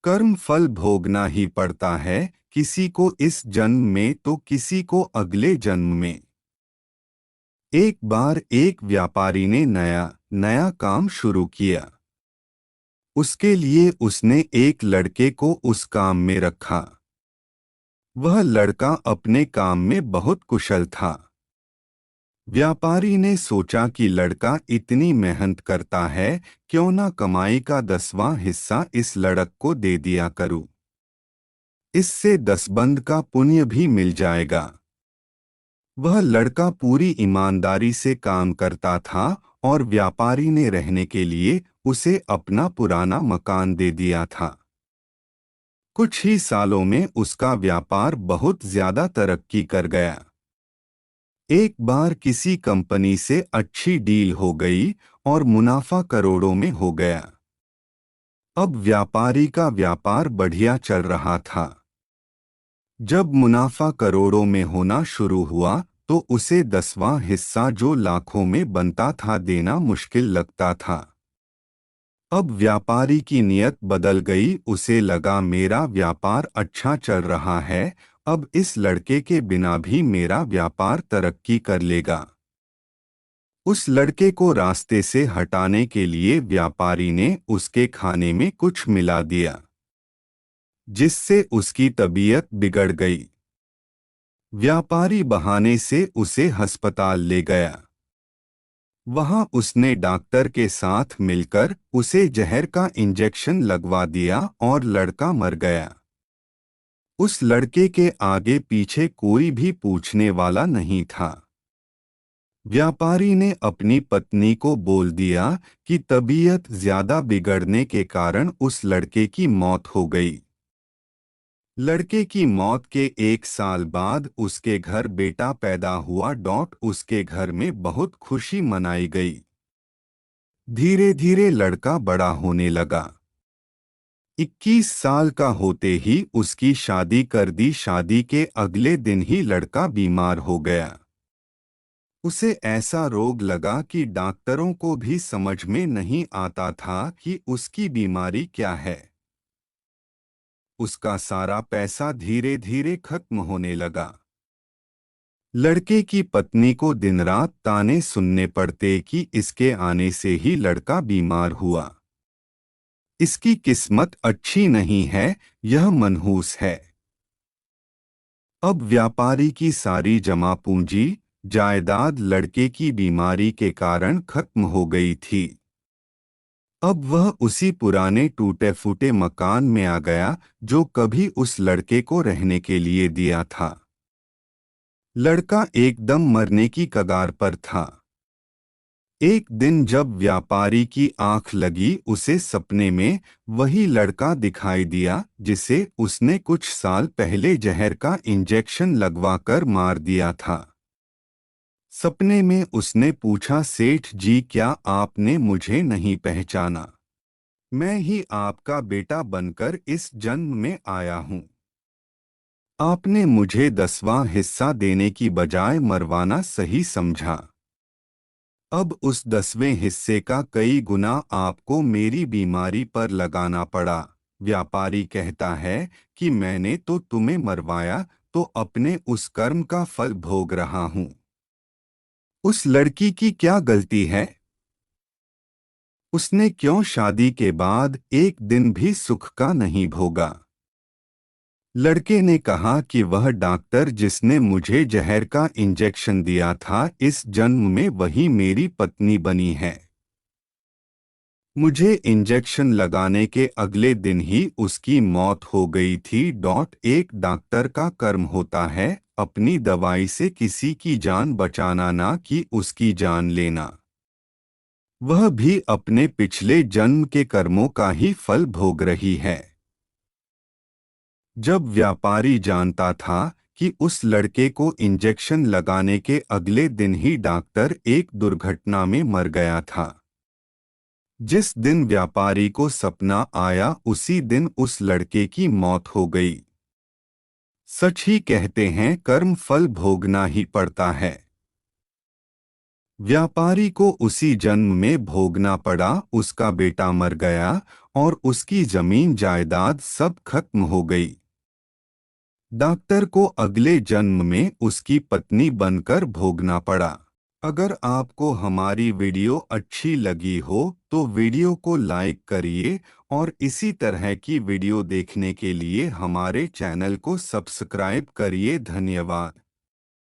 कर्म फल भोगना ही पड़ता है, किसी को इस जन्म में तो किसी को अगले जन्म में। एक बार एक व्यापारी ने नया नया काम शुरू किया। उसके लिए उसने एक लड़के को उस काम में रखा। वह लड़का अपने काम में बहुत कुशल था। व्यापारी ने सोचा कि लड़का इतनी मेहनत करता है, क्यों ना कमाई का 10वां हिस्सा इस लड़क को दे दिया करूं। इससे 10 बंद का पुण्य भी मिल जाएगा। वह लड़का पूरी ईमानदारी से काम करता था और व्यापारी ने रहने के लिए उसे अपना पुराना मकान दे दिया था। कुछ ही सालों में उसका व्यापार बहुत ज्यादा तरक्की कर गया। एक बार किसी कंपनी से अच्छी डील हो गई और मुनाफा करोड़ों में हो गया। अब व्यापारी का व्यापार बढ़िया चल रहा था। जब मुनाफा करोड़ों में होना शुरू हुआ तो उसे 10वां हिस्सा जो लाखों में बनता था देना मुश्किल लगता था। अब व्यापारी की नीयत बदल गई। उसे लगा मेरा व्यापार अच्छा चल रहा है, अब इस लड़के के बिना भी मेरा व्यापार तरक्की कर लेगा। उस लड़के को रास्ते से हटाने के लिए व्यापारी ने उसके खाने में कुछ मिला दिया, जिससे उसकी तबीयत बिगड़ गई। व्यापारी बहाने से उसे अस्पताल ले गया। वहां उसने डॉक्टर के साथ मिलकर उसे जहर का इंजेक्शन लगवा दिया और लड़का मर गया। उस लड़के के आगे पीछे कोई भी पूछने वाला नहीं था। व्यापारी ने अपनी पत्नी को बोल दिया कि तबीयत ज्यादा बिगड़ने के कारण उस लड़के की मौत हो गई। लड़के की मौत के 1 साल बाद उसके घर बेटा पैदा हुआ। उसके घर में बहुत खुशी मनाई गई। धीरे धीरे लड़का बड़ा होने लगा। 21 साल का होते ही उसकी शादी कर दी। शादी के अगले दिन ही लड़का बीमार हो गया। उसे ऐसा रोग लगा कि डॉक्टरों को भी समझ में नहीं आता था कि उसकी बीमारी क्या है। उसका सारा पैसा धीरे धीरे खत्म होने लगा। लड़के की पत्नी को दिन रात ताने सुनने पड़ते कि इसके आने से ही लड़का बीमार हुआ। इसकी किस्मत अच्छी नहीं है, यह मनहूस है। अब व्यापारी की सारी जमा पूंजी जायदाद लड़के की बीमारी के कारण खत्म हो गई थी। अब वह उसी पुराने टूटे फूटे मकान में आ गया जो कभी उस लड़के को रहने के लिए दिया था। लड़का एकदम मरने की कगार पर था। एक दिन जब व्यापारी की आंख लगी, उसे सपने में वही लड़का दिखाई दिया जिसे उसने कुछ साल पहले जहर का इंजेक्शन लगवाकर मार दिया था। सपने में उसने पूछा, सेठ जी क्या आपने मुझे नहीं पहचाना? मैं ही आपका बेटा बनकर इस जन्म में आया हूँ। आपने मुझे 10वां हिस्सा देने की बजाय मरवाना सही समझा। अब उस 10वें हिस्से का कई गुना आपको मेरी बीमारी पर लगाना पड़ा। व्यापारी कहता है कि मैंने तो तुम्हें मरवाया, तो अपने उस कर्म का फल भोग रहा हूँ। उस लड़की की क्या गलती है? उसने क्यों शादी के बाद एक दिन भी सुख का नहीं भोगा? लड़के ने कहा कि वह डॉक्टर जिसने मुझे जहर का इंजेक्शन दिया था, इस जन्म में वही मेरी पत्नी बनी है। मुझे इंजेक्शन लगाने के अगले दिन ही उसकी मौत हो गई थी। एक डॉक्टर का कर्म होता है अपनी दवाई से किसी की जान बचाना, ना कि उसकी जान लेना। वह भी अपने पिछले जन्म के कर्मों का ही फल भोग रही है। जब व्यापारी जानता था कि उस लड़के को इंजेक्शन लगाने के अगले दिन ही डॉक्टर एक दुर्घटना में मर गया था, जिस दिन व्यापारी को सपना आया उसी दिन उस लड़के की मौत हो गई। सच ही कहते हैं, कर्म फल भोगना ही पड़ता है। व्यापारी को उसी जन्म में भोगना पड़ा। उसका बेटा मर गया और उसकी जमीन जायदाद सब खत्म हो गई। डॉक्टर को अगले जन्म में उसकी पत्नी बनकर भोगना पड़ा। अगर आपको हमारी वीडियो अच्छी लगी हो तो वीडियो को लाइक करिए और इसी तरह की वीडियो देखने के लिए हमारे चैनल को सब्सक्राइब करिए। धन्यवाद।